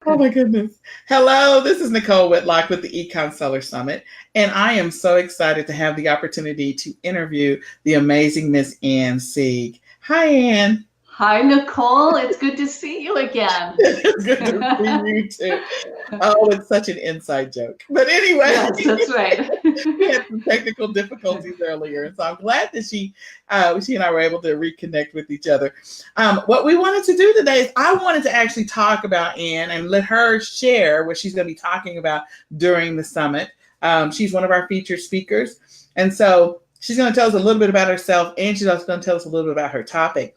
Oh my goodness. Hello, this is Nicole Whitlock with the eCom Seller Summit, and I am so excited to have the opportunity to interview the amazing Miss Ann Sieg. Hi, Ann. Hi, Nicole. It's good to see you again. It's good to see you too. Oh, it's such an inside joke. But anyway, Yes, that's right. we had some technical difficulties earlier, and so I'm glad that she and I were able to reconnect with each other. What we wanted to do today is I wanted to actually talk about Ann and let her share what she's going to be talking about during the summit. She's one of our featured speakers, and so she's going to tell us a little bit about herself, and she's also going to tell us a little bit about her topic.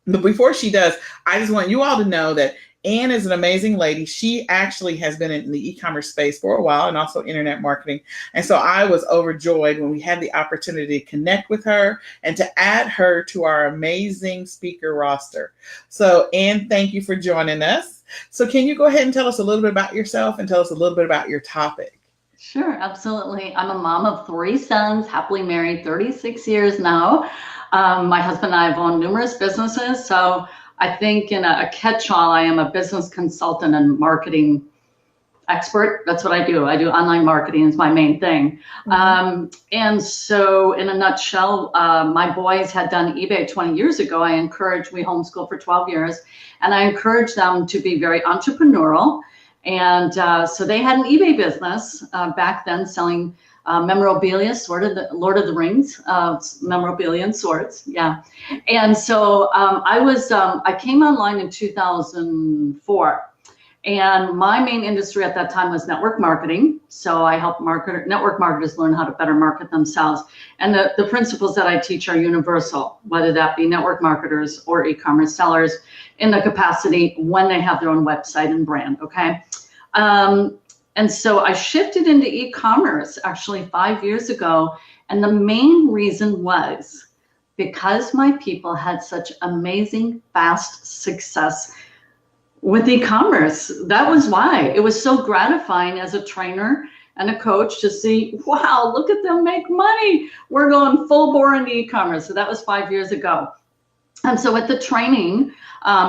But before she does, I just want you all to know that Ann is an amazing lady. She actually has been in the e-commerce space for a while and also internet marketing. And so I was overjoyed when we had the opportunity to connect with her and to add her to our amazing speaker roster. So Ann, thank you for joining us. So can you go ahead and tell us a little bit about yourself and tell us a little bit about your topic? Sure, absolutely. I'm a mom of 3 sons, happily married 36 years now. My husband and I have owned numerous businesses, so I think in a catch-all, I am a business consultant and marketing expert. That's what I do. I do online marketing is my main thing. And so in a nutshell, my boys had done eBay 20 years ago. We homeschooled for 12 years, and I encouraged them to be very entrepreneurial. And so they had an eBay business back then selling memorabilia, sort of the Lord of the Rings, memorabilia and swords, yeah. And so I came online in 2004, and my main industry at that time was network marketing. So I help network marketers learn how to better market themselves. And the principles that I teach are universal, whether that be network marketers or e-commerce sellers in the capacity when they have their own website and brand, okay? And so I shifted into e-commerce actually 5 years ago. And the main reason was because my people had such amazing, fast success with e-commerce. That was why. It was so gratifying as a trainer and a coach to see, wow, look at them make money. We're going full bore into e-commerce. So that was 5 years ago. And so with the training,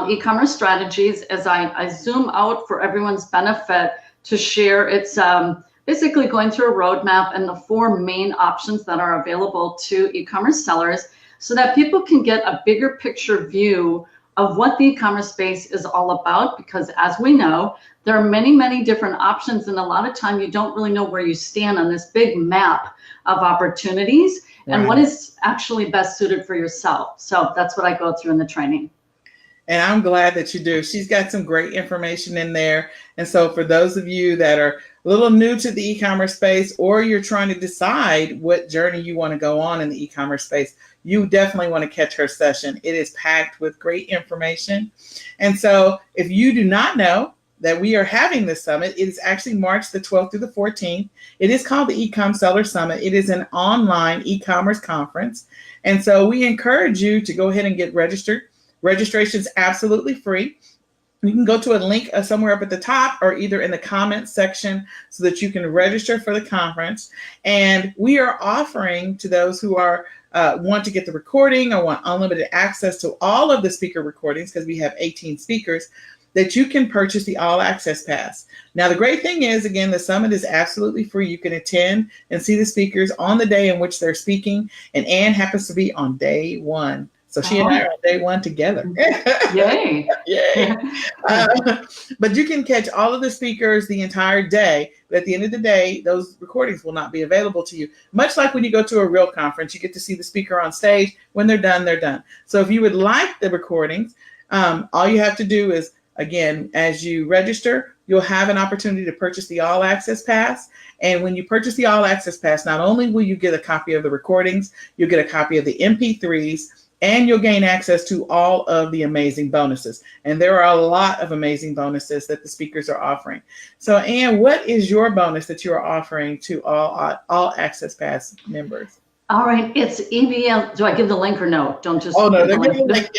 e-commerce strategies, as I zoom out for everyone's benefit, to share, it's basically going through a roadmap and the 4 main options that are available to e-commerce sellers so that people can get a bigger picture view of what the e-commerce space is all about. Because as we know, there are many, many different options, and a lot of time you don't really know where you stand on this big map of opportunities and what is actually best suited for yourself. So that's what I go through in the training. And I'm glad that you do. She's got some great information in there. And so for those of you that are a little new to the e-commerce space, or you're trying to decide what journey you want to go on in the e-commerce space, you definitely want to catch her session. It is packed with great information. And so if you do not know that we are having this summit, it is actually March the 12th through the 14th. It is called the eCom Seller Summit. It is an online e-commerce conference. And so we encourage you to go ahead and get registered. Registration is absolutely free. You can go to a link somewhere up at the top or either in the comments section so that you can register for the conference. And we are offering to those who are want to get the recording or want unlimited access to all of the speaker recordings, because we have 18 speakers, that you can purchase the All Access Pass. Now, the great thing is, again, the summit is absolutely free. You can attend and see the speakers on the day in which they're speaking. And Ann happens to be on day 1. So she and I are on day 1 together. Yay. Yay. But you can catch all of the speakers the entire day. But at the end of the day, those recordings will not be available to you. Much like when you go to a real conference, you get to see the speaker on stage. When they're done, they're done. So if you would like the recordings, all you have to do is, again, as you register, you'll have an opportunity to purchase the All Access Pass. And when you purchase the All Access Pass, not only will you get a copy of the recordings, you'll get a copy of the MP3s, and you'll gain access to all of the amazing bonuses. And there are a lot of amazing bonuses that the speakers are offering. So Ann, what is your bonus that you are offering to all Access Pass members? All right, it's EVL. Do I give the link or no? Don't just. Oh, no, they're giving the link.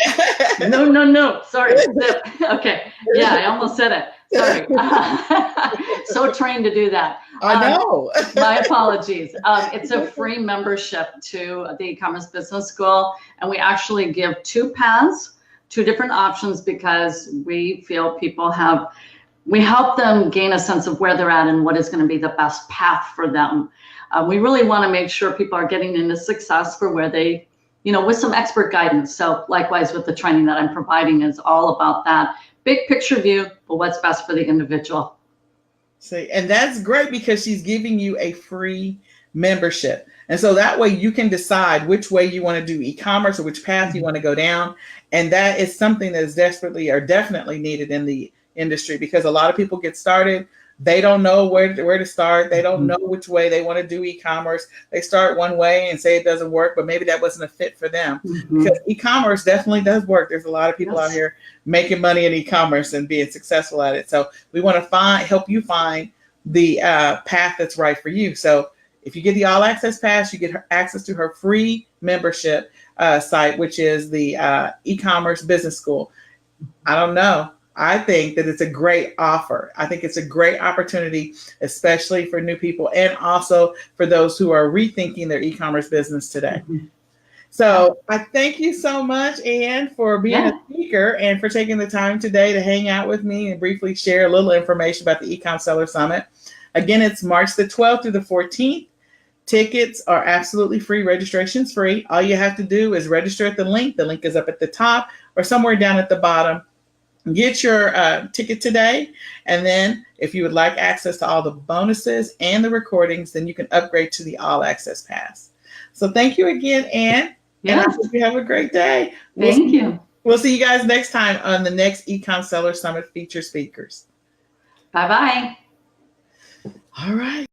No. Sorry. Okay. Yeah, I almost said it. Sorry. So trained to do that. I know. My apologies. It's a free membership to the e-commerce business school, and we actually give 2 paths, 2 different options, because we feel people have we help them gain a sense of where they're at and what is going to be the best path for them. We really want to make sure people are getting into success for where they, with some expert guidance. So likewise with the training that I'm providing is all about that big picture view, but what's best for the individual. See, and that's great because she's giving you a free membership. And so that way you can decide which way you want to do e-commerce or which path you want to go down. And that is something that is definitely needed in the industry, because a lot of people get started. They don't know where to start. They don't know which way they want to do e-commerce. They start one way and say it doesn't work, but maybe that wasn't a fit for them. Because e-commerce definitely does work. There's a lot of people out here making money in e-commerce and being successful at it. So we want to help you find the path that's right for you. So if you get the All Access Pass, you get access to her free membership site, which is the e-commerce business school. I don't know. I think that it's a great offer. I think it's a great opportunity, especially for new people and also for those who are rethinking their e-commerce business today. So I thank you so much, Anne, for being a speaker and for taking the time today to hang out with me and briefly share a little information about the eCom Seller Summit. Again, it's March the 12th through the 14th. Tickets are absolutely free. Registration's free. All you have to do is register at the link. The link is up at the top or somewhere down at the bottom. Get your ticket today. And then if you would like access to all the bonuses and the recordings, then you can upgrade to the All Access Pass. So thank you again, Anne. Yes. And I hope you have a great day. Thank you. We'll see you guys next time on the next eCom Seller Summit feature speakers. Bye-bye. All right.